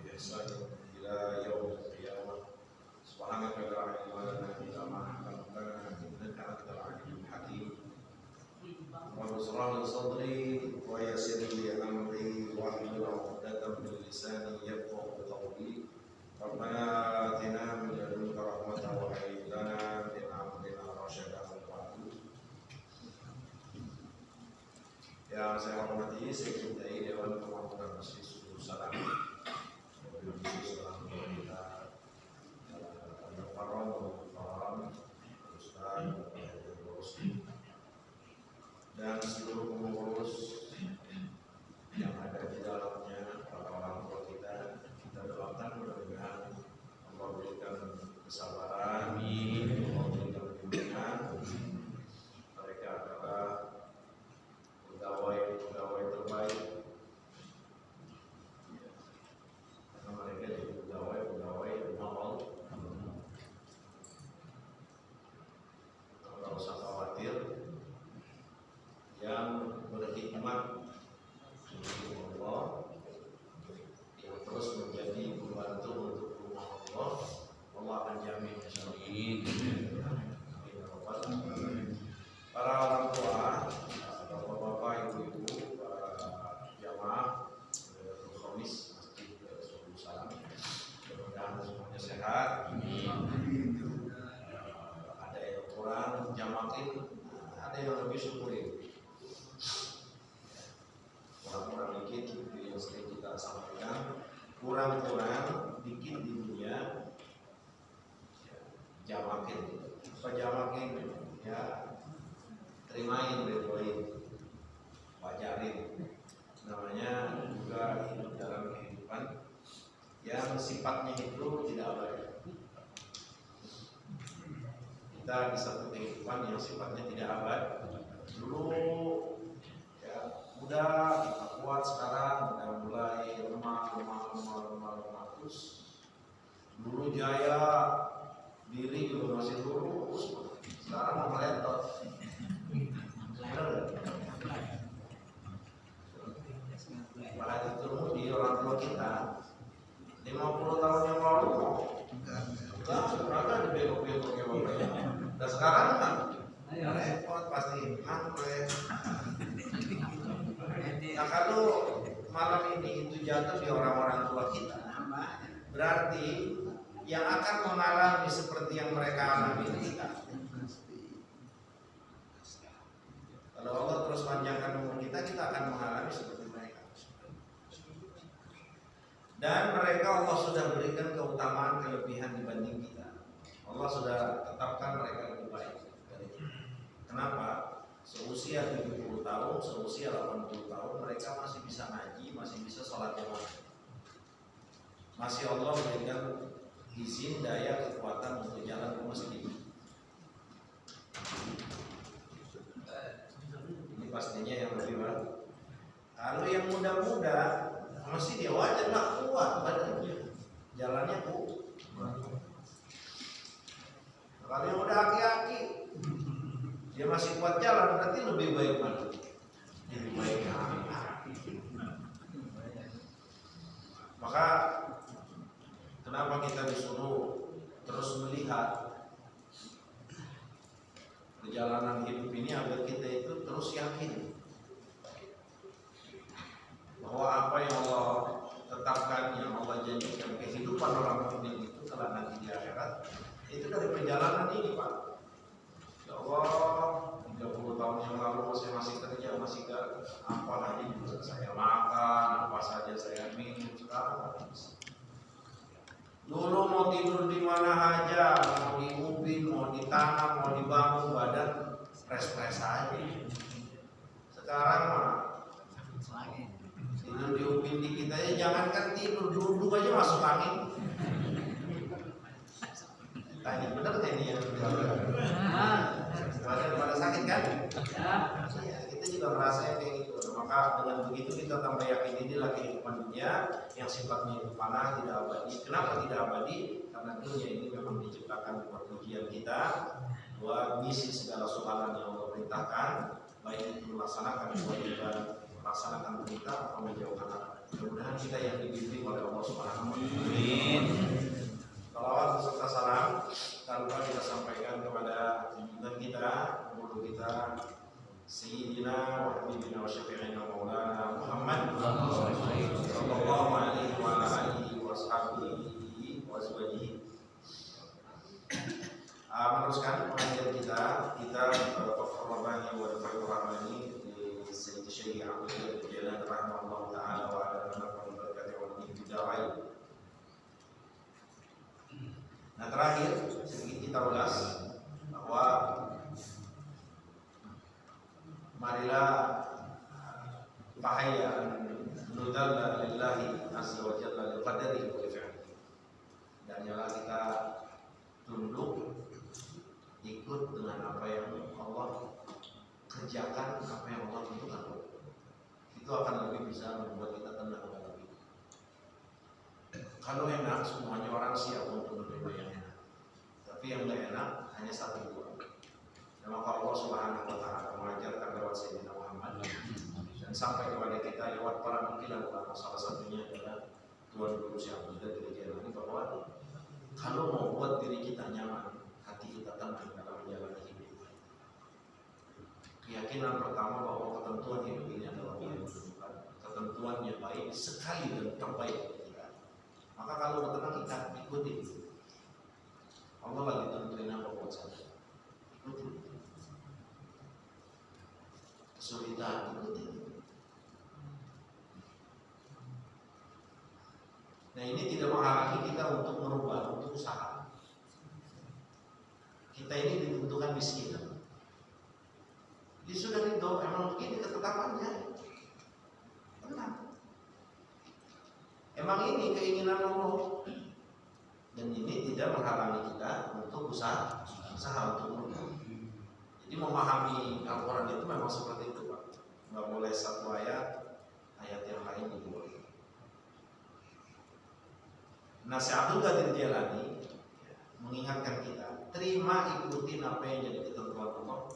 بإحسان إلى يوم القيامة سبحانك لا علم لنا إلا ما علمتنا إنك أنت العليم الحكيم رب اشرح لي صدري ويسر لي أمري واحلل عقدة من لساني يفقهوا قولي ربنا آتنا من لدنك رحمة وهيئ لنا من أمرنا رشدا. Yang saya hormati, saya cintai Dewan Perwakilan Masjid Subul Salam. Wabil khusus dalam kita Al-Faram, Ustaz, dan seluruh pengurus yang ada di dalamnya, para orang tua kita doakan mudah-mudahan Allah berikan kesabaran, Allah berikan bimbingan. Mereka adalah pegawai terbaik, karena mereka jadi pegawai awal. Tidak usah khawatir, yang berhikmat Allah, yang terus menjadi pembantu untuk rumah Allah, Allah akan jamin. Para orang tua, bapak-bapak, ibu-ibu, para jamaah Khamis Masjid Subul Salam, mudah-mudahan semuanya sehat. Ada yang kurang jamakin, ada yang lebih syukurin. Kurang-kurang dikit yang sering kita sampaikan, kurang-kurang dikit di dunia, jamakin. Apa jamakin? Ya, terimain, redoin, wajarin. Namanya juga hidup dalam kehidupan yang sifatnya itu tidak abadi. Kita di satu kehidupan yang sifatnya tidak abadi. Dulu ya muda, kita kuat, sekarang udah mulai lemah terus. Dulu jaya, diri juga masih lurus, sekarang meletot. Malah itu di orang tua kita 50 tahun yang lalu ada belok-belok ya bapak ya. Dan sekarang kan repot pasti angklek. Nah kalau malam ini itu jatuh di orang-orang tua kita, berarti yang akan mengalami seperti yang mereka alami itu kita. Kalau Allah terus panjangkan umur kita, kita akan mengalami seperti mereka. Dan mereka Allah sudah berikan keutamaan kelebihan dibanding kita. Allah sudah tetapkan mereka lebih baik dari kita. Kenapa? Seusia 70 tahun, seusia 80 tahun, mereka masih bisa ngaji, masih bisa sholat jamaah. Masih Allah berikan izin, daya, kekuatan untuk jalan ke masjid. Pastinya yang lebih baik. Kalau yang muda-muda masih dia wajar lah kuat badannya, jalannya kuat. Kalau yang udah aki-aki dia masih kuat jalan, berarti lebih baik mana? Lebih baik aki-aki. Maka kenapa kita disuruh terus melihat perjalanan hidup ini agar kita itu terus yakin bahwa apa yang Allah tetapkan, yang Allah janjikan kehidupan orang mukmin itu kelak nanti di akhirat itu dari perjalanan ini, Pak. Ya Allah, 30 tahun yang lalu masih kerja, masih gak apa lagi saya makan, apa saja saya minum, sekarang dulu mau tidur di mana aja, mau di ubin, mau di tanah, mau dibangun, badan pres-pres aja. Sekarang mah tidur di ubin di kita aja, jangankan tidur, duduk aja masuk angin. Tanya bener gak ini ya? Badan pada sakit kan? Ya, kita juga merasa kayak gitu. Maka dengan begitu kita tambah yakin inilah kehidupan dunia yang sifatnya itu panah, tidak abadi. Kenapa tidak abadi? Karena dunia ini memang diciptakan buat ujian kita, buat misi segala soalan yang Allah perintahkan, baik itu melaksanakan kewajiban, melaksanakan perintah atau menjauhkan larangan. Mudah-mudahan kita yang dibimbing oleh Allah Subhanahu wa taala. Amin. Salawat beserta salam tanpa kita sampaikan kepada junjungan kita, guru kita, Sayyidina wa Habibina wa Syafi'ina Maulana Muhammad sallallahu alaihi wa alihi wa sahbihi wa azwajihi. Meneruskan pengajian kita Fathur Rabbani wa Fathur Rahmani di Sayyid Syekh Abdul Jalal rahimahullah taala wa ala nafa'al barakati wa bid'ai. Nah, terakhir sedikit kita ulas bahwa marilah bahaya nudalla lillahi azza wa jalla li qadari wa fi'li. Dan janganlah kita tunduk ikut dengan apa yang Allah kerjakan, apa yang Allah tentukan. Itu akan lebih bisa membuat kita tenang dalam hidup. Kalau enak, semuanya orang siap untuk menerima yang enak. Tapi yang tidak enak hanya satu dua. Dan maka Allah Subhanahu wa taala mengajarkan lewat Sayyidina Muhammad dan sampai kepada kita lewat para nukilan ulama, salah satunya adalah Tuan Guru Syekh Abdul Jalal, bahwa kalau mau buat diri kita nyaman, hati kita tenang dalam menjalani hidup. Keyakinan pertama bahwa ketentuan hidup ini adalah yang menentukan, ketentuannya baik sekali dan terbaik bagi kita. Maka kalau tenang kita ikuti. Allah lagi tentuin apa buat saya. Ikuti. Kesulitan ikuti. Nah, ini tidak menghalangi kita untuk merubah, untuk usaha. Kita ini ditentukan miskin. Dia sudah ridho, emang begini ketetapannya. Tenang. Emang ini keinginan Allah. Dan ini tidak menghalangi kita untuk usaha untuk merubah. Jadi memahami Al-Quran itu memang seperti itu, Pak. Nggak boleh satu ayat yang lain dibuat. Nah, Syekh Abdul Qadir Jailani mengingatkan kita, terima ikutin apa yang jadi ketentuan Allah.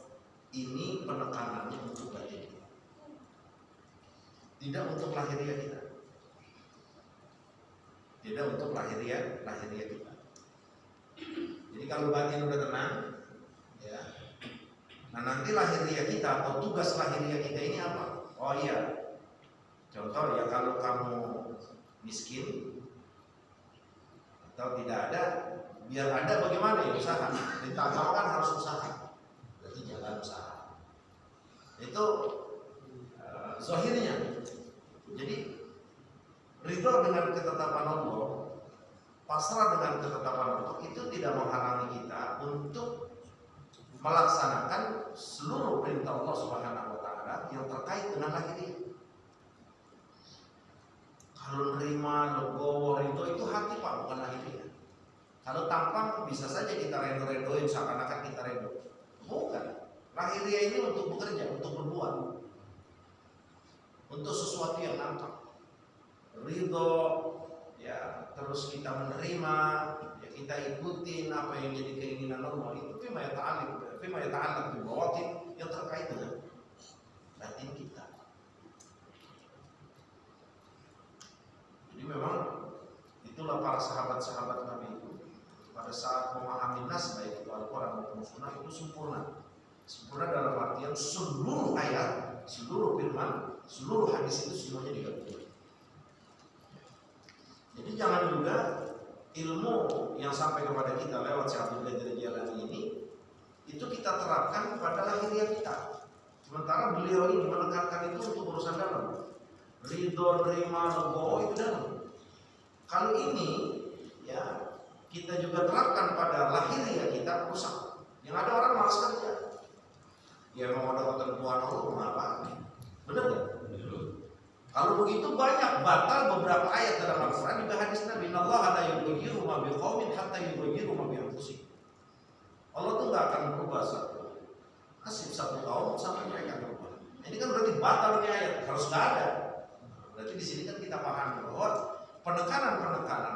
Ini penekanannya untuk batin kita, tidak untuk lahiriah kita, tidak untuk lahiriah kita. Jadi kalau batin udah tenang, ya, nah nanti lahiriah kita atau tugas lahiriah kita ini apa? Oh iya, contoh ya, kalau kamu miskin atau tidak ada, biar ada bagaimana ya, usaha. Kita kan harus usaha, berarti jalan usaha. Itu zahirnya. Jadi ridho dengan ketetapan Allah, pasrah dengan ketetapan Allah, itu tidak menghalangi kita untuk melaksanakan seluruh perintah Allah Subhanahu wa taala yang terkait dengan lahiriah. Kalau nerima, legowo, ridho itu hati, Pak, bukan lahiriah. Kalau tampang bisa saja kita redo-redoin seakan-akan kita redo. Bukan. Lahiriah ini untuk bekerja, untuk berbuat, untuk sesuatu yang nampak. Ridho, ya, terus kita menerima, ya, kita ikutin apa yang jadi keinginan Allah. Itu fima yata'allaq bil bawatin, yang terkait dengan batin kita. Jadi memang itulah para sahabat-sahabat Nabi itu pada saat memahami nas, baik itu Al-Quran maupun Sunnah, itu sempurna. Sempurna dalam artian seluruh ayat, seluruh firman, seluruh hadis itu semuanya digabungkan. Jadi jangan juga ilmu yang sampai kepada kita lewat Syekh Abdul Qadir Jailani ini itu kita terapkan pada lahiriah kita. Sementara beliau ini menekankan itu untuk urusan dalam. Ridho, nerima, legowo itu dalam. Kalau ini ya kita juga terapkan pada lahiriah kita, rusak. Yang ada orang malas kerja. Ya mau ada ketentuan Allah, mengapa? Benar nggak? Kalau begitu banyak batal beberapa ayat dalam Al-Quran, juga hadis Nabi, Innallaha la yughayyiru ma biqaumin hatta yughayyiru ma bi anfusihim. Allah tuh nggak akan berubah satu kaum sampai mereka berubah. Ini kan berarti batal ini ayat, harus nggak ada. Berarti di sini kan kita paham bahwa penekanan,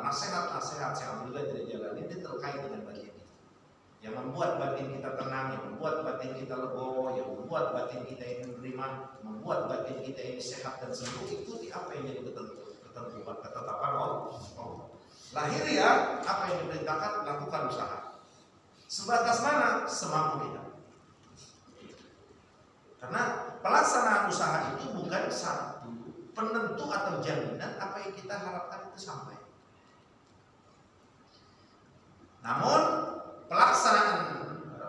nasihat-nasihat Syekh Abdul Qadir Jailani ini terkait dengan batin kita, yang membuat batin kita tenang, yang membuat batin kita legowo, yang membuat batin kita ini menerima, membuat batin kita ini sehat dan sembuh. Ikuti apa yang jadi ketentuan. ketentuan ketetapan Allah. Lahiriah apa yang diperintahkan lakukan usaha. Sebatas mana? Semampu kita. Karena pelaksanaan usaha itu bukan satu penentu atau jaminan apa yang kita harapkan itu sampai. Namun pelaksanaan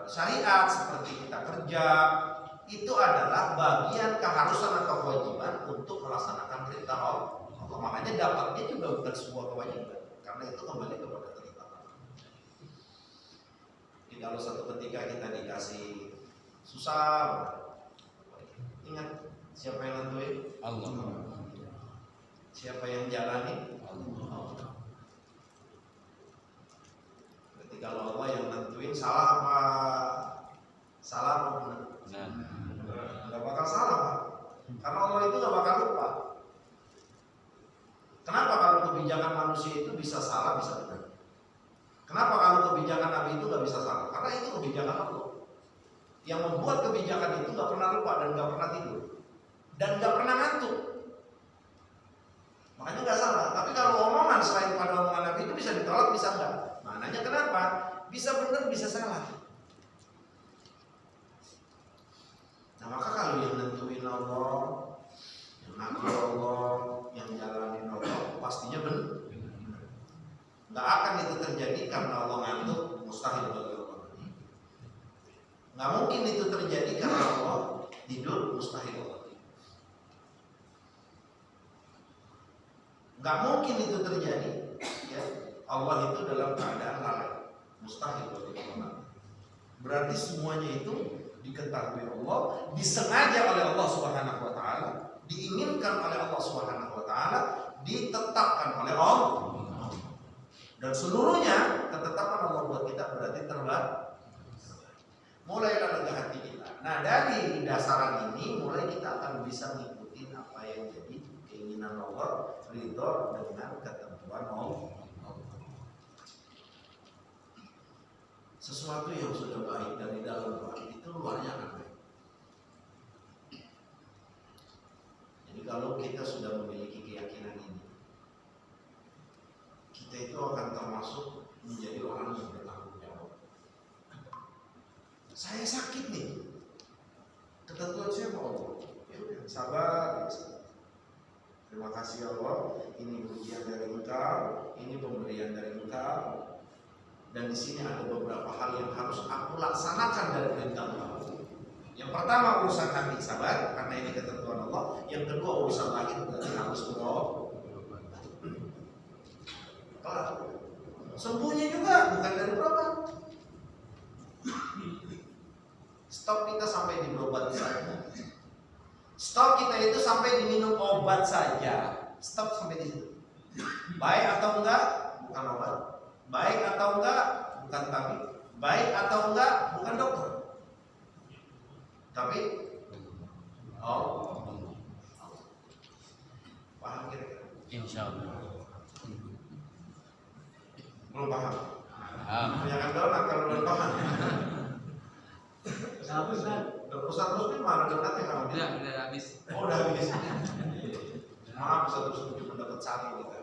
syariat seperti kita kerja itu adalah bagian keharusan atau kewajiban untuk melaksanakan perintah Allah. Makanya dapatnya juga bukan sebuah kewajiban, karena itu kembali kepada ketetapan. Jadi kalau satu ketika kita dikasih susah, ingat siapa yang nentuin? Allah. Siapa yang jalani? Allah. Berarti kalau Allah yang nentuin, salah apa? Salah apa benar? Nggak bakal salah, Pak. Karena Allah itu nggak bakal lupa. Kenapa kalau kebijakan manusia itu bisa salah, bisa benar? Kenapa kalau kebijakan Nabi itu nggak bisa salah? Karena itu kebijakan Allah. Yang membuat kebijakan itu nggak pernah lupa dan nggak pernah tidur dan nggak pernah ngantuk. Makanya nggak salah. Tapi kalau omongan selain pada omongan Nabi itu bisa ditolak, bisa enggak. Maknanya kenapa? Bisa benar, bisa salah. Nah maka kalau yang nentuin Allah, yang ngatur Allah, yang jalanin Allah, pastinya benar. Nggak akan itu terjadi karena Allah ngantuk, mustahil bagi Allah. Nggak mungkin itu terjadi karena Allah tidur, mustahil Allah. Nggak mungkin itu terjadi, ya. Allah itu dalam keadaan lalai, mustahil bagi Allah. Berarti semuanya itu diketahui Allah, disengaja oleh Allah Subhanahu wa taala, diinginkan oleh Allah Subhanahu wa taala, ditetapkan oleh Allah. Dan seluruhnya ketetapan Allah buat kita berarti terbaik. Mulailah lega hati kita. Nah dari dasaran ini mulai kita akan bisa mengikuti apa yang jadi keinginan Allah, ridho dengan ketentuan Allah. Sesuatu yang sudah baik dari dalam baik itu luarnya akan baik. Jadi kalau kita sudah memiliki keyakinan ini, kita itu akan termasuk menjadi orang yang bertanggung jawab. Saya sakit nih, ketentuan siapa Allah? Ya udah, sabar. Terima kasih Allah, ini ujian dari Engkau, ini pemberian dari Engkau. Dan di sini ada beberapa hal yang harus aku laksanakan dari perintah Allah. Yang pertama urusan hati, sabar karena ini ketentuan Allah. Yang kedua urusan lahir, berarti harus berobat. Sembuhnya juga bukan dari berobat. Stop kita sampai di berobat saja. Stop kita itu sampai diminum obat saja. Stop sampai di situ. Baik atau enggak bukan obat. Baik atau enggak bukan tabib. Baik atau enggak bukan dokter. Tapi paham kira-kira? Insyaallah. Belum paham? Jangan donat kalau belum paham. Ustaz Muslim mana donatnya kalau udah habis. Oh udah habis. Maaf Ustaz Muslim cuma dapat satu gitu.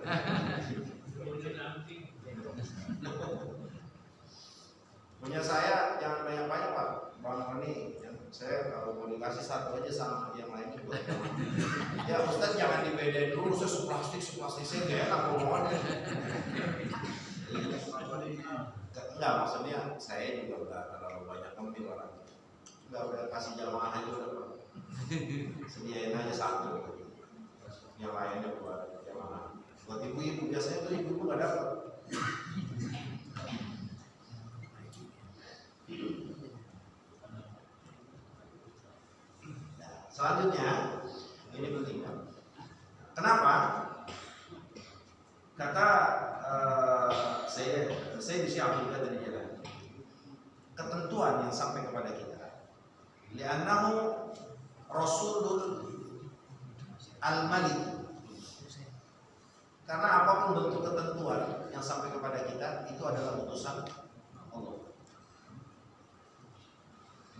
Punya saya jangan banyak-banyak Pak. Bang Roni, saya kalau mau dikasih satu aja sama yang lainnya buat. Ya Ustaz jangan dibedain dulu, saya seplastik saya gak enak ngomongnya. Enggak, maksudnya saya juga udah terlalu banyak ngambil orang. Enggak, udah kasih jamaah aja udah Pak. Sediain aja satu. Yang lainnya buat jamaah. Buat ibu-ibu, biasanya tuh ibu-ibu gak dapat. Nah, selanjutnya ini penting kan? Kenapa? Kata saya di Syekh juga dari jalan. Ketentuan yang sampai kepada kita. Li'annahu Rasulul Al-Malik. Karena apapun bentuk ketentuan yang sampai kepada kita itu adalah utusan Allah.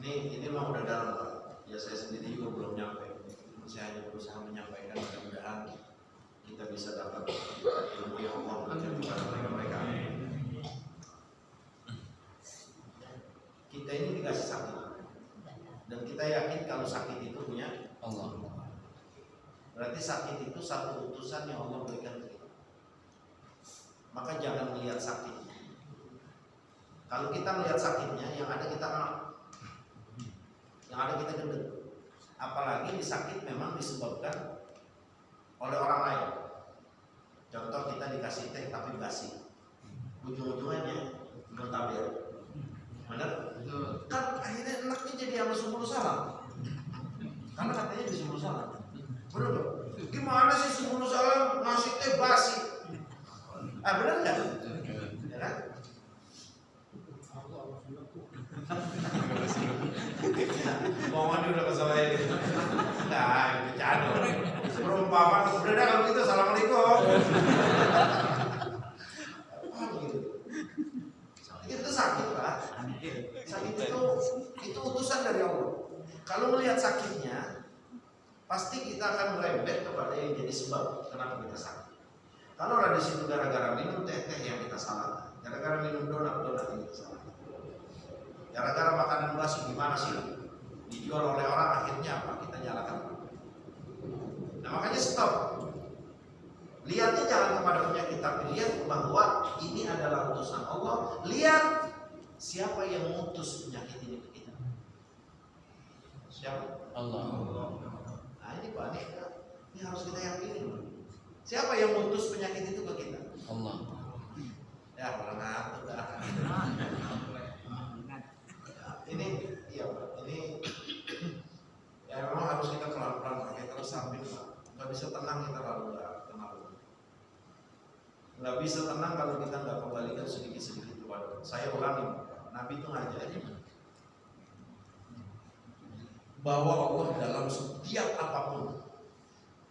Ini memang udah dalam Pak. Ya saya sendiri juga belum nyampe. Saya hanya berusaha menyampaikan mudah-mudahan kita bisa dapat ilmu yang Allah berikan kepada mereka. Kita ini dikasih sakit, dan kita yakin kalau sakit itu punya Allah. Berarti sakit itu satu utusan yang Allah berikan ke kita. Maka jangan melihat sakit. Kalau kita melihat sakitnya, yang ada kita gendut. Apalagi sakit memang disebabkan oleh orang lain. Contoh kita dikasih teh tapi basi, ujung-ujungnya muntaber. Benar? Kan akhirnya enaknya jadi sama sumber salam. Karena katanya di sumber salam. Benar nggak? Gimana sih sumber salam ngasih teh basi? Benar nggak? Ya kan? Ngomongnya udah kesalahan ini. Nah, bercanda. Perumpamaan sebenarnya kalau gitu assalamualaikum. Itu sakit lah. Sakit itu utusan dari Allah. Kalau melihat sakitnya, pasti kita akan merembet kepada yang jadi sebab kenapa kita sakit. Kalau ada di situ gara-gara minum teh yang kita salah, gara-gara minum donat yang kita salah, gara-gara makanan basi gimana sih dijual oleh orang, akhirnya apa? Kita nyalakan. Nah makanya stop. Lihatnya jangan kepada penyakit, tapi lihat bahwa ini adalah utusan Allah. Lihat siapa yang mengutus penyakit ini ke kita. Siapa? Allah. Nah ini Pak, ini harus kita yakini. Siapa yang mengutus penyakit itu ke kita? Allah. Ya orang ngatur dah. Ini iya Pak, ini ya memang harus kita pelan-pelan pakai terus sambil Pak. Nggak bisa tenang kita lalu nggak bisa tenang kalau kita nggak kembalikan sedikit-sedikit kepada. Saya ulangi, Nabi itu ngajarin bahwa Allah dalam setiap apapun.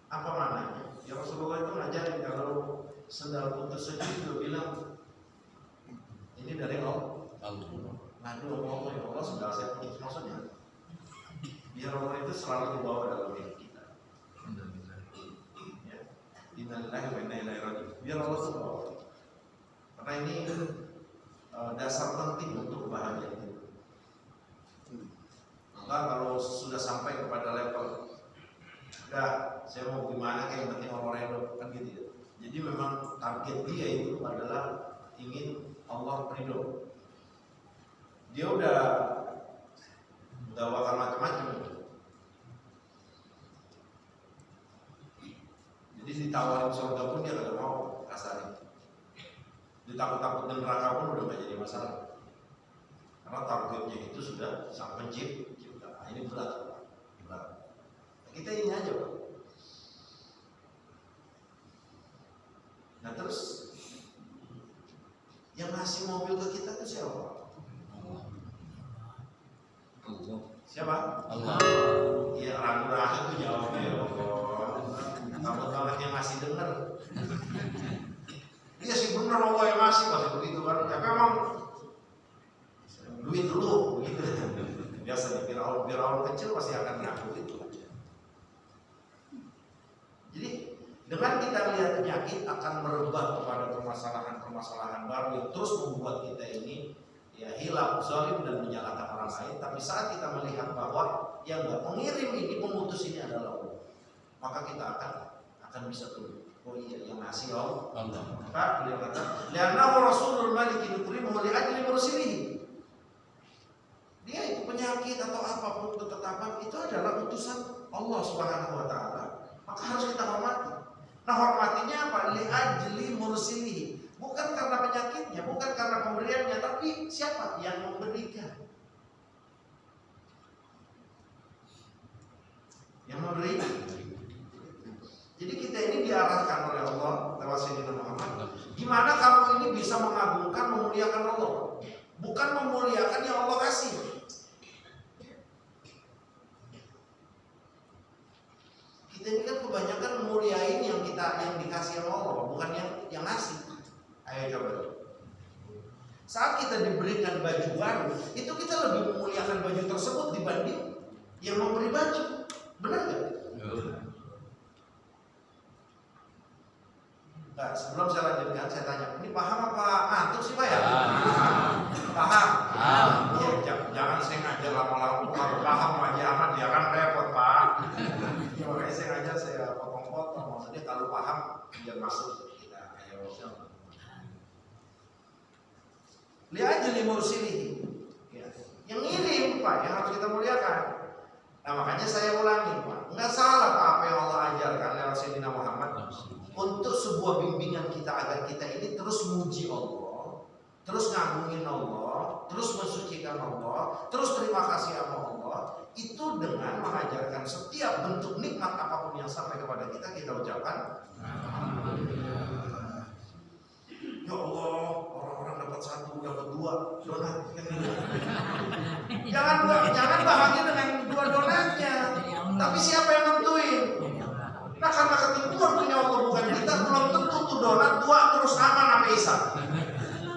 Apa maknanya? Ya Rasulullah itu ngajarin kalau sendal putus saja dia bilang ini dari Allah. Ngadu sama Allah, ya Allah sendal saya putus, maksudnya biar Allah itu selalu dibawa dalam hidup kita. Innalillahi wa inna ilaihi raji'un. Biar Allah subhanahu. Karena ini dasar penting untuk kebahagiaan hidup. Maka kalau sudah sampai kepada level udah saya mau gimana kayak yang penting orang redo kan gitu ya. Jadi memang target dia itu adalah ingin Allah ridho. Dia udah bakal macam-macam. Jadi ditawarin surga pun dia gak mau kasarin. Ditakut-takutin neraka pun udah gak jadi masalah. Karena targetnya itu sudah sang pencipta. Nah, ini berat. Kita ini aja Pak. Nah terus yang ngasih mobil ke kita itu siapa? Allah. Siapa? Allah. Iya ragu-ragu tuh jawabnya ya Allah. Takut banget yang masih dengar. Iya sih benar Allah yang masih pasti begitu kan. Tapi memang duit dulu begitu. Biasa Firaun kecil pasti akan ngaku itu. Jadi dengan kita lihat penyakit akan merebak kepada permasalahan baru yang terus membuat kita ini ya hilaf, zalim dan menyalahkan orang lain. Tapi saat kita melihat bahwa yang mengirim ini, pemutus ini adalah Allah, maka kita akan bisa turun. Oh iya, yang ngasih Allah. Maka beliau kata, "Li'annahu rasulul maliki yukrimuhu li'ajli mursilihi." Dia itu penyakit atau apapun ketetapan itu adalah utusan Allah Subhanahu wa taala. Maka harus kita hormati. Nah hormatinya apa? Li'ajli mursilihi. Bukan karena penyakitnya, bukan karena pemberiannya, tapi siapa yang memberikan? Yang memberikan. Jadi kita ini diarahkan oleh Allah lewat Sayyidina Muhammad. Gimana kamu ini bisa mengagungkan, memuliakan Allah? Bukan memuliakan yang Allah kasih. Kita ini kan kebanyakan memuliain yang dikasih Allah, bukan yang ngasih. Ayo coba. Saat kita diberikan baju baru, itu kita lebih memuliakan baju tersebut dibanding yang memberi baju. Benar nggak? Nah, sebelum saya lanjutkan, saya tanya, ini paham apa ngantuk sih Pak ya? Paham? Ya, jangan saya ngajar lama-lama, kalau paham aja amat, ya kan repot Pak. Ya, makanya saya ngajar, saya potong-potong, maksudnya kalau paham, biar masuk kita. Ayo, lihat aja limau sini. Ya. Yang ini Pak, yang harus kita muliakan. Nah makanya saya ulangi Pak, nggak salah Pak apa yang Allah ajarkan lewat Sayyidina Muhammad untuk sebuah bimbingan kita agar kita ini terus muji Allah, terus ngagungin Allah, terus mensucikan Allah, terus terima kasih sama Allah. Itu dengan mengajarkan setiap bentuk nikmat apapun yang sampai kepada kita, kita ucapkan alhamdulillah. Ya Allah, orang-orang dapat 1, dapat 2 donat. Jangan bahagia dengan 2 donatnya. Tapi siapa yang nentuin? Nah karena ketentuan punya Allah bukan kita, belum tentu tuh donat 2 terus aman apa Isa.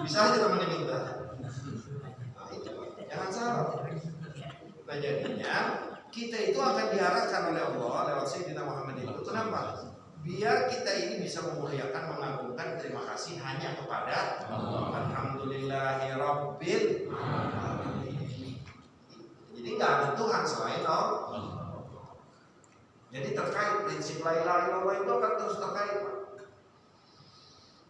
Bisa aja teman minta. Nah itu, jangan salah. Nah jadinya kita itu akan diarahkan oleh Allah lewat Sayyidina Muhammad itu. Kenapa? Biar kita ini bisa memuliakan, mengagungkan, terima kasih hanya kepada Allah. Alhamdulillahirabbil alamin. Jadi nggak ada Tuhan selain Allah. Jadi terkait prinsip la ilaha illallah itu akan terus terkait.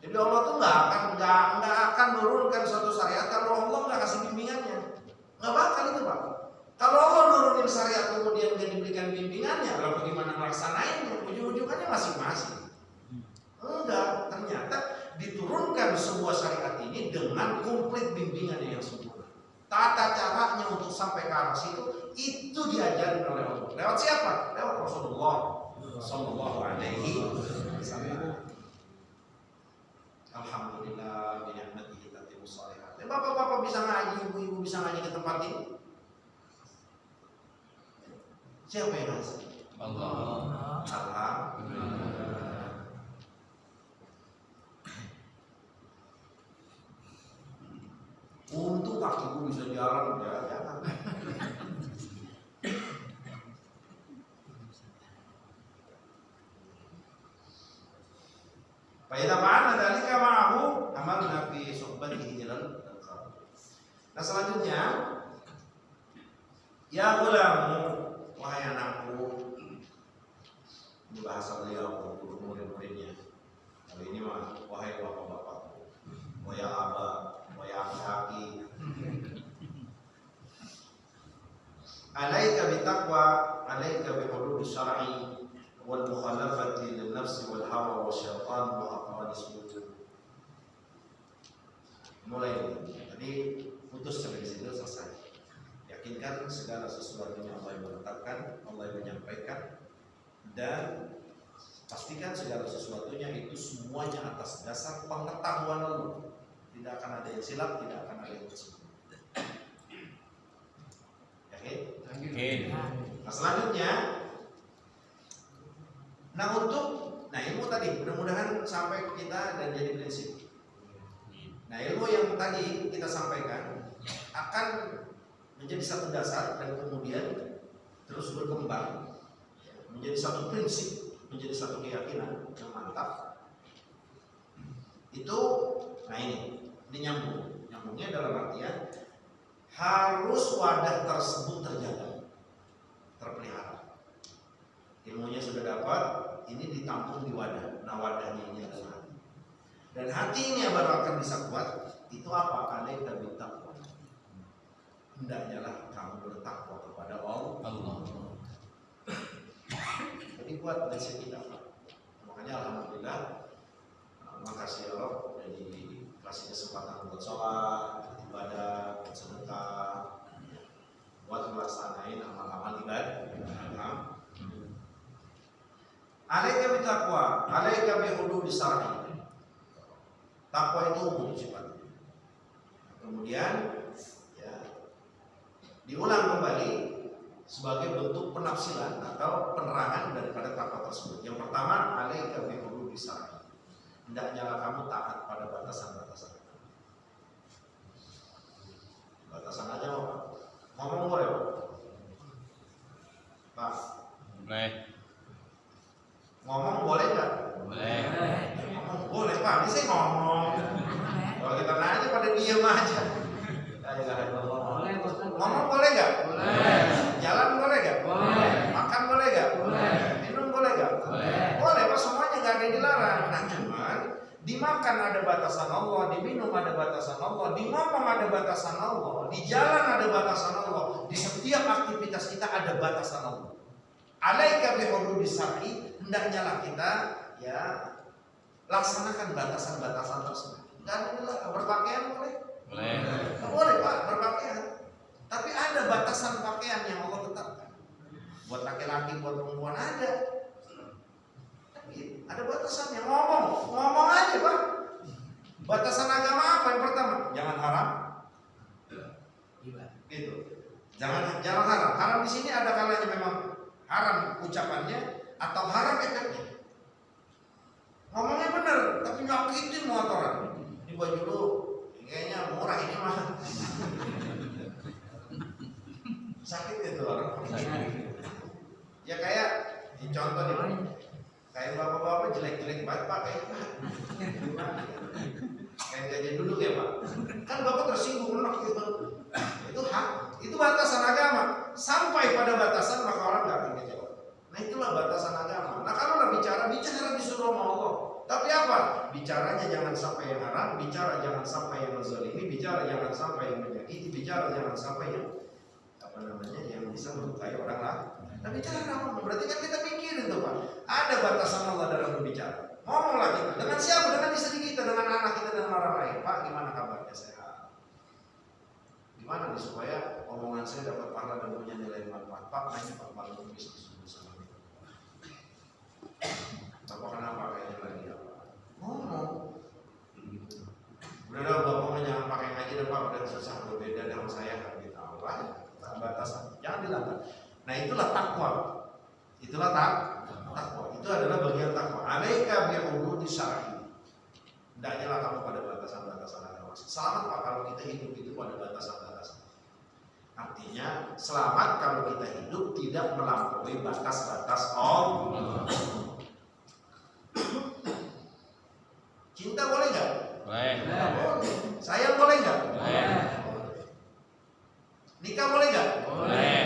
Jadi Allah tuh nggak akan menurunkan suatu syariat kalau Allah nggak kasih bimbingannya. Nggak bakal itu Pak. Kalau Allah nurunin syariat kemudian dia diberikan bimbingannya, lalu bagaimana melaksanainnya? Ujung-ujungannya masing-masing. Enggak, ternyata diturunkan sebuah syariat ini dengan komplit bimbingannya yang sempurna. Tata caranya untuk sampai ke arah situ itu diajarin oleh Allah. Lewat siapa? Lewat Rasulullah Sallallahu Alaihi Wasallam. Alhamdulillah binikmatihi tatimmu shalihat. Bapak-bapak bisa ngaji, ibu-ibu bisa ngaji ke tempat ini. Siapa yang ngasih? Allah. Alhamdulillah. Untung kakiku bisa jalan ya. Fa'idza fa'alna dzalika ma'ahu amalna fi suhbatihi ilal qalb. Nah selanjutnya, ya gulamu, wahai anakku, ini bahasa beliau untuk murid-muridnya. Kali ini mah wahai bapak-bapakku, wahai abah, wahai aki-aki. Alaika bitaqwa, alaika bihudud syar'i wal mukhalafati lin nafsi wal hawa wasyaitan wa aqwali sujud. Mulai tadi putus sampai di situ selesai. Yakinkan segala sesuatunya Allah yang menetapkan, Allah yang menyampaikan, dan pastikan segala sesuatunya itu semuanya atas dasar pengetahuan Allah. Tidak akan ada yang silap, tidak akan ada yang tersembunyi. Yakin? Nah selanjutnya, nah ilmu tadi mudah-mudahan sampai kita dan jadi prinsip. Nah ilmu yang tadi kita sampaikan akan menjadi satu dasar dan kemudian terus berkembang menjadi satu prinsip, menjadi satu keyakinan yang mantap. Itu, nah ini nyambungnya dalam artian harus wadah tersebut terjaga, terpelihara. Ilmunya sudah dapat, ini ditampung di wadah. Nah wadahnya ini adalah hati. Dan hati ini yang baru akan bisa kuat. Itu apa? Alaika bitaqwa. Hendaknya lah kamu bertakwa kepada Allah. Jadi kuat prinsip kita. Makanya alhamdulillah, makasih Allah udah dikasih kesempatan buat sholat, ibadah, buat sedekah, buat melaksanain amal-amal ibadah. Alaika bitaqwa, alaika bihududis syar'i. Takwa itu umum sifatnya. Kemudian diulang kembali sebagai bentuk penafsiran atau penerangan daripada takwa tersebut. Yang pertama, alaika bihududis syar'i. Hendaknya kamu taat pada batasan-batasan. Batasan aja Pak. Ngomong boleh Pak? Boleh. Ngomong boleh nggak? Boleh. Ngomong boleh. Boleh, Ustaz. Ngomong boleh nggak? Boleh. Jalan boleh nggak? Boleh. Makan boleh nggak? Boleh. Minum boleh nggak? Boleh. Boleh, Pak, semuanya nggak ada yang dilarang. Nah, cuman dimakan ada batasan Allah, diminum ada batasan Allah, di ngomong ada batasan Allah, di jalan ada batasan Allah, di setiap aktivitas kita ada batasan Allah. Alaika bihududis syar'i, hendaknya lah kita ya laksanakan batasan-batasan tersebut. Dan berpakaian boleh? Boleh. Boleh, Pak, berpakaian. Tapi ada batasan pakaian yang Allah tetapkan. Buat laki-laki, buat perempuan ada. Tapi ada batasannya. Ngomong aja, Pak. Batasan agama apa yang pertama? Jangan haram. Gitu. Jangan haram. Haram di sini ada kalanya memang haram ucapannya atau haram efeknya. Ngomongnya bener, tapi nyakitin motoran. Ini baju lu kayaknya murah ini mah. Sakit itu orang. Ya kayak contoh nih, kayak bapak-bapak jelek-jelek banget Pak, kayak gajian dulu ya Pak. Kan bapak tersinggung enak gitu. Itu hak, itu batasan agama. Sampai pada batasan maka orang nggak akan kecewa. Nah itulah batasan agama. Nah kalau lah bicara disuruh sama Allah. Tapi apa? Bicaranya jangan sampai yang haram, bicara jangan sampai yang menzalimi, bicara jangan sampai yang menyakiti, bicara jangan sampai yang yang bisa melukai orang lain. Nah bicara apa? Berarti kan kita pikirin tuh Pak. Ada batasan Allah dalam berbicara. Ngomonglah kita dengan siapa? Dengan istri kita, dengan anak kita, dengan orang lain. Pak, gimana kabarnya? Sehat? Gimana nih supaya omongan saya dapat pahala dan punya nilai manfaat? Pak, nanya Pak Malu bisa disebut sama kita. Bapak kenapa kayaknya lagi apa? Ngomong. Udah bapak jangan pakai ngaji dan Pak udah susah berbeda dengan saya kan kita Allah. Batasan jangan dilanggar. Nah itulah takwa. Itulah takwa. Itu adalah bagian takwa. Alaika bihududis syar'i. Hendaknya lah kamu pada batasan-batasan agama. Selamat Pak kalau kita hidup itu pada batasan-batasan. Artinya selamat kalau kita hidup tidak melampaui batas-batas Allah. Cinta boleh nggak? Boleh. Boleh. Sayang boleh nggak? Boleh. Nikah boleh nggak? Boleh.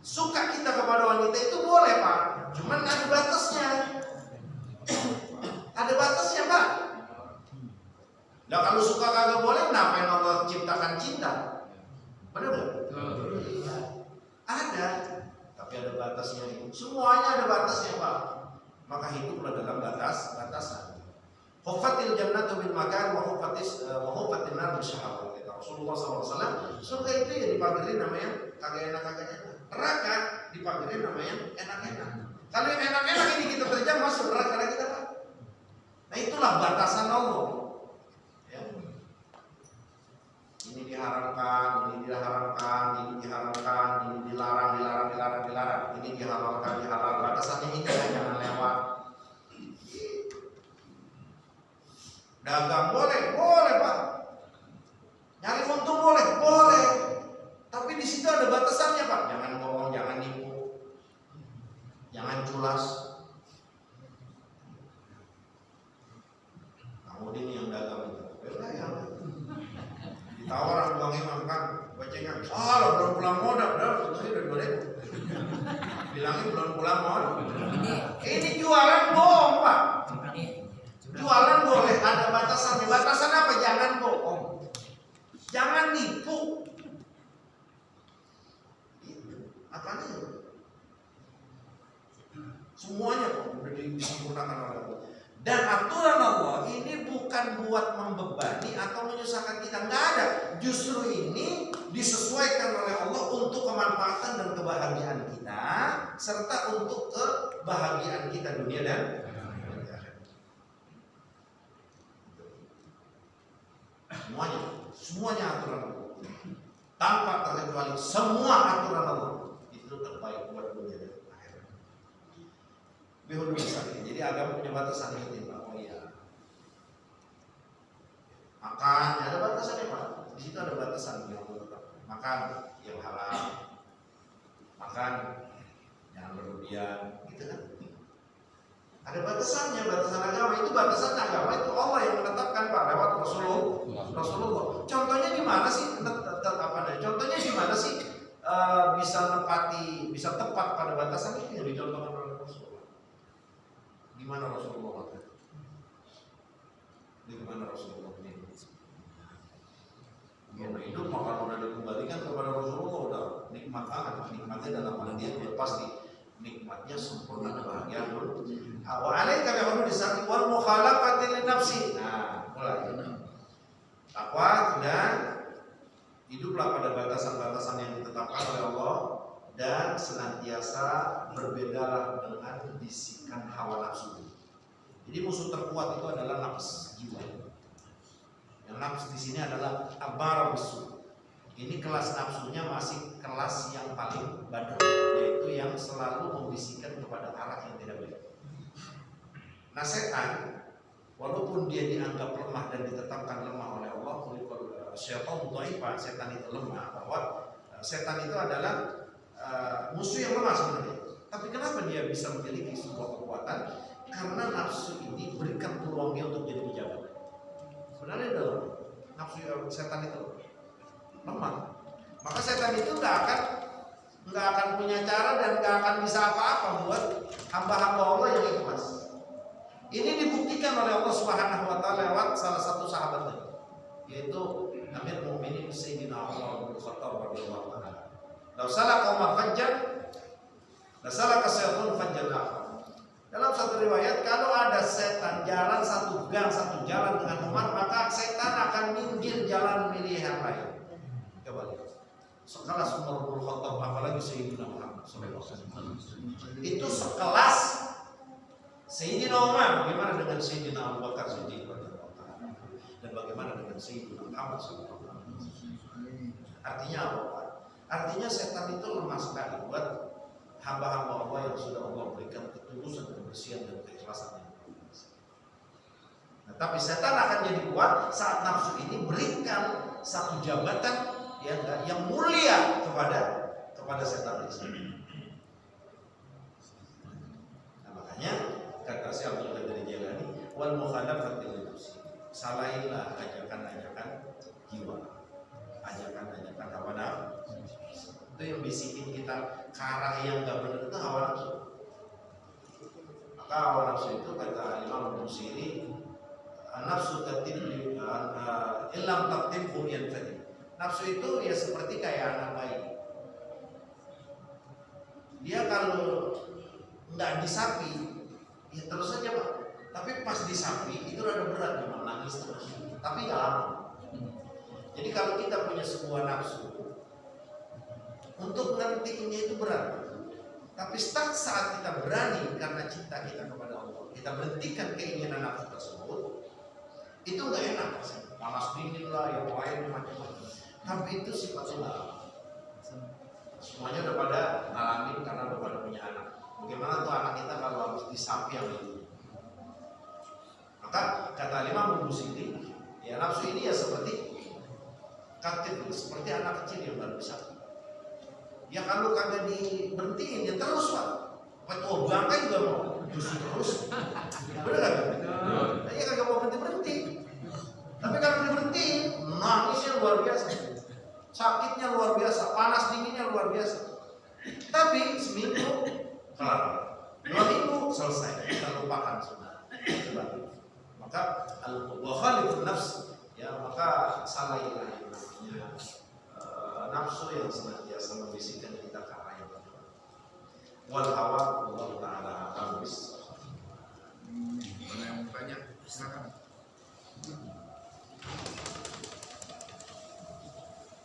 Suka kita kepada wanita itu boleh Pak. Cuman ada batasnya. Ada batasnya Pak. Nah kalau suka kagak boleh, kenapa yang Allah ciptakan cinta? Benar nggak? Ada. Tapi ada batasnya. Semuanya ada batasnya Pak. Maka hiduplah dalam batasan. Hufatil jannatu bil makan wa hufatin nar bisyahawat. Rasulullah SAW, surga itu ya dipagerin namanya kagak enak. Neraka dipagerin namanya enak-enak. Kalau yang enak-enak ini kita terjang masuk neraka lagi kita Pak. Nah itulah batasan Allah. Ya. Ini diharamkan, ini diharamkan, ini diharamkan, ini dilarang. Ini dihalalkan, dihalal. Batasannya ini jangan lewat. Dagang boleh Pak. Nyari untung boleh. Tapi di situ ada batasannya Pak. Jangan bohong, jangan nipu, jangan culas. Kamu ini yang dagang itu, ditawar uangnya makan, gocengan. Lo belum pulang modal, untungnya udah 2.000. Bilangnya belum pulang modal. Ini jualan bohong Pak. Jualan boleh, ada batasannya. Batasan apa? Jangan bohong. Jangan nipu. Apanya? Semuanya kok udah disempurnakan oleh Allah. Dan aturan Allah ini bukan buat membebani atau menyusahkan kita, nggak ada. Justru ini disesuaikan oleh Allah untuk kemanfaatan dan kebahagiaan kita, serta untuk kebahagiaan kita dunia dan semuanya aturan Allah. Tanpa terkecuali semua aturan Allah itu terbaik buat dunia dan akhirat. Bihududis syar'i. Jadi agama punya batasan ini Pak. Oh iya. Makan ada batasannya Pak. Di situ ada batasan yang makan yang halal. Makan jangan berlebihan, gitu kan? Ada batasannya, batasan agama itu Allah yang menetapkan Pak lewat Rasulullah. Contohnya gimana? Gimana Rasulullah? Gimana Rasulullah ini? Yang hidup maka udah dikembalikan kepada Rasulullah, udah nikmat banget. Nikmatnya dalam hal dia pasti nikmatnya sempurna kebahagiaan. Wa alaika bi hurmati wal mukhalafati li nafsi. Nah, mulai. Takwa dan hiduplah pada batasan-batasan yang ditetapkan oleh Allah dan senantiasa berbedalah dengan bisikan hawa nafsu. Jadi musuh terkuat itu adalah nafs jiwa. Yang nafs di sini adalah amarah bisu. Ini kelas nafsunya masih kelas yang paling badar, yaitu yang selalu membisikkan kepada arah yang tidak baik. Nah, setan walaupun dia dianggap lemah dan ditetapkan lemah oleh Allah, syaitan dhaifah, setan itu lemah, bahwa setan itu adalah musuh yang lemah sebenarnya. Tapi kenapa dia bisa memiliki sebuah kekuatan? Karena nafsu ini berikan peluang dia untuk jadi pejabat. Sebenarnya itu nafsu setan itu lemah. Maka setan itu nggak akan punya cara dan nggak akan bisa apa-apa buat hamba-hamba Allah yang ikhlas. Ini dibuktikan oleh Allah Subhanahu wa taala lewat salah satu sahabatnya, yaitu Amir Mu'minin Sayyidina Umar bin Khattab radhiyallahu anhu. Law salaka Umar fajjan, la salaka syaitun fajjan akhar. Dalam satu riwayat, kalau ada setan jalan satu gang, satu jalan dengan Umar, maka setan akan minggir jalan milih yang lain. Coba lihat. Sekelas Umar bin Khattab, apalagi Sayyidina Muhammad sallallahu alaihi wasallam. Itu sekelas Sayyidina Umar, bagaimana dengan Sayyidina Abu Bakar Siddiq dan bagaimana dengan Sayyidina Muhammad sallallahu alaihi wasallam. Artinya apa? Artinya setan itu lemah sekali buat hamba-hamba Allah yang sudah Allah berikan ketulusan, kebersihan dan keikhlasan. Nah, tapi setan akan jadi kuat saat nafsu ini berikan satu jabatan yang mulia kepada setan ini. Nah, makanya kata si Abdul Qadir Jailani, wal mukhalafati li nafsi. Salailah ajakan-ajakan jiwa, ajakan-ajakan hawa nafsu. Itu yang bisikin kita ke arah yang gak benar, itu hawa nafsu. Maka hawa nafsu itu kata Imam Busiri, nafsu tatib illam tatibhum yanfadi. Nafsu itu ya seperti kayak anak bayi. Dia kalau nggak disapi, ya terus saja Pak. Tapi pas disapi itu rada berat memang, nangis terus. Tapi nggak lama. Jadi kalau kita punya sebuah nafsu, untuk menghentikannya itu berat. Tapi saat kita berani karena cinta kita kepada Allah, kita berhentikan keinginan nafsu tersebut, itu nggak enak. Panas dingin lah, yang lain macam-macam. Tapi itu sifatnya semuanya udah pada ngalamin karena udah pada punya anak. Bagaimana tuh anak kita kalau harus disapi yang itu? Maka kata Imam Busiri, ya nafsu ini ya seperti katil, seperti anak kecil yang baru disapi. Ya kalau kagak diberhentiin ya terus Pak. Tua bangkai juga mau justru terus. Bener kan? Ya kagak mau berhenti. Tapi kalau diberhentiin, nangisnya luar biasa. Sakitnya luar biasa, panas dinginnya luar biasa. Tapi seminggu kelar, 2 minggu selesai, kita lupakan sudah. Maka al-wakhalifun nafs, ya maka salailah yang namanya nafsu yang senantiasa membisikkan kita ke arah yang benar. Wal hawa Allah Taala habis. Ada yang banyak, silakan.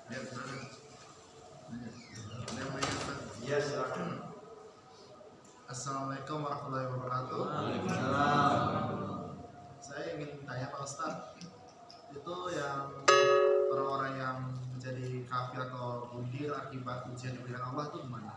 Ya, silakan. Ada yang banyak, Pak? Ya, silakan. Assalamualaikum warahmatullahi wabarakatuh. Waalaikumsalam. Saya ingin tanya Pak Ustadz, itu yang orang-orang yang menjadi kafir atau mundir akibat ujian diberikan Allah itu gimana?